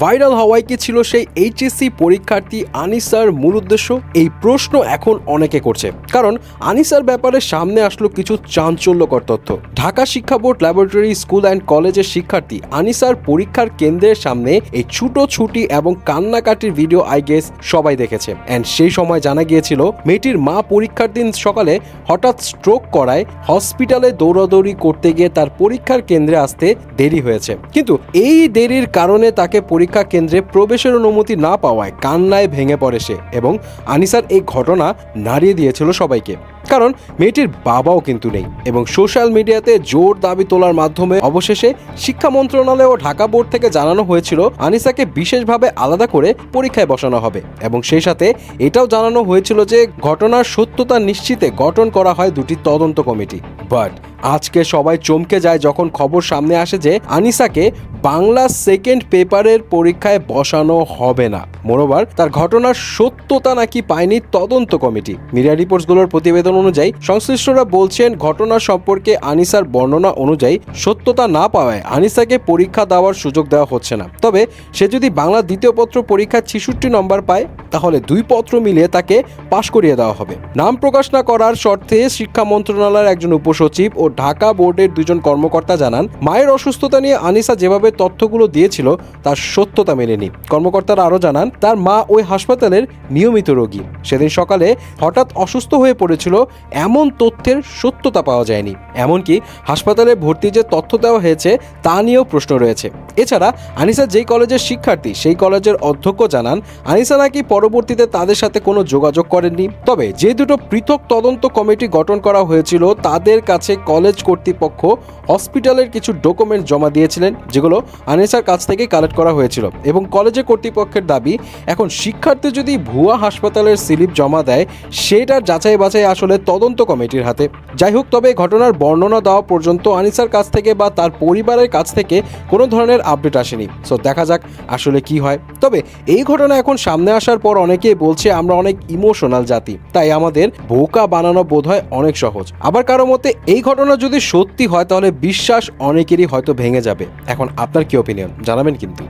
Viral হওয়াই কি ছিল সেই এইচএসসি পরীক্ষার্থী আনিসার মূল উদ্দেশ্য? এই প্রশ্ন এখন অনেকে করছে, কারণ আনিসার ব্যাপারে সামনে আসলো কিছু চাঞ্চল্যকর তথ্য। ঢাকা শিক্ষা বোর্ড ল্যাবরেটরি স্কুল অ্যান্ড কলেজের শিক্ষার্থী আনিসার পরীক্ষার কেন্দ্রের সামনে এই ছুটোছুটি এবং কান্নাকাটির ভিডিও গেস সবাই দেখেছে। অ্যান্ড সেই সময় জানা গিয়েছিল মেয়েটির মা পরীক্ষার দিন সকালে হঠাৎ স্ট্রোক করায় হসপিটালে দৌড়াদৌড়ি করতে গিয়ে তার পরীক্ষার কেন্দ্রে আসতে দেরি হয়েছে। কিন্তু এই দেরির কারণে তাকে পরীক্ষা কেন্দ্রে প্রবেশের অনুমতি না পাওয়ায় কান্নায় ভেঙে পড়ে সে, এবং আনিসার এই ঘটনা নাড়িয়ে দিয়েছিল সবাইকে। কারণ মেয়েটির বাবাও কিন্তু নেই, এবং সোশ্যাল মিডিয়াতে জোর দাবি তোলার মাধ্যমে অবশেষে শিক্ষা মন্ত্রণালয় ও ঢাকা বোর্ড থেকে জানানো হয়েছিল আনিসাকে বিশেষভাবে আলাদা করে পরীক্ষায় বসানো হবে, এবং সেই সাথে এটাও জানানো হয়েছিল যে ঘটনার সত্যতা নিশ্চিতে গঠন করা হয় দুটি তদন্ত কমিটি। বাট আজকে সবাই চমকে যায় যখন খবর সামনে আসে যে আনিসাকে বাংলা সেকেন্ড পেপারের পরীক্ষায় বসানো হবে না। মোরওভার তার ঘটনার সত্যতা নাকি পায়নি তদন্ত কমিটি। মিডিয়া রিপোর্টসগুলোর প্রতিবেদন অনুযায়ী সংশ্লিষ্টরা বলছেন ঘটনা সম্পর্কে আনিসার বর্ণনা অনুযায়ী সত্যতা না পাওয়ায় আনিসাকে পরীক্ষা দেওয়ার সুযোগ দেওয়া হচ্ছে না। তবে সে যদি বাংলা দ্বিতীয় পত্র পরীক্ষায় 66 নম্বর পায় তাহলে দুই পত্র মিলিয়ে তাকে পাশ করিয়ে দেওয়া হবে। নাম প্রকাশ না করার শর্তে শিক্ষা মন্ত্রণালয়ের একজন উপসচিব ও ঢাকা বোর্ডের দুজন কর্মকর্তা জানান, মায়ের অসুস্থতা নিয়ে আনিসা যেভাবে তথ্যগুলো দিয়েছিল তার সত্যতা মেলেনি। কর্মকর্তারা আরও জানান তার মা ওই হাসপাতালের নিয়মিত রোগী। সেদিন সকালে হঠাৎ অসুস্থ হয়ে পড়েছিল এমন তথ্যের সত্যতা পাওয়া যায়নি। এমনকি হাসপাতালে ভর্তি যে তথ্য দেওয়া হয়েছে তা নিয়েও প্রশ্ন রয়েছে। এছাড়া আনিসা যেই কলেজের শিক্ষার্থী সেই কলেজের অধ্যক্ষ জানান আনিসা নাকি পরবর্তীতে তাদের সাথে কোনো যোগাযোগ করেননি। তবে যে দুটো পৃথক তদন্ত কমিটি গঠন করা হয়েছিল তাদের কাছে কলেজ কর্তৃপক্ষ হসপিটালের কিছু ডকুমেন্ট জমা দিয়েছিলেন, যেগুলো আনিসার কাছ থেকে কালেক্ট করা হয়েছিল, এবং কলেজের কর্তৃপক্ষের দাবি এখন শিক্ষার্থী যদি ভুয়া হাসপাতালের স্লিপ জমা দেয় সেটার যাচাই বাছাই আসলে তদন্ত কমিটির হাতে। যাই হোক, তবে ঘটনার বর্ণনা দেওয়া পর্যন্ত আনিসার কাছ থেকে বা তার পরিবারের কাছ থেকে কোনো ধরনের আপডেট আসেনি। সো দেখা যাক আসলে কি হয়। তবে এই ঘটনা এখন সামনে আসার পর অনেকেই বলছে আমরা অনেক ইমোশনাল জাতি, তাই আমাদের বোকা বানানো বোধহয় অনেক সহজ। আবার কারো মতে এই ঘটনা যদি সত্যি হয় তাহলে বিশ্বাস অনেকেরই হয়তো ভেঙে যাবে। এখন আপনার কি ওপিনিয়ন জানাবেন কিন্তু।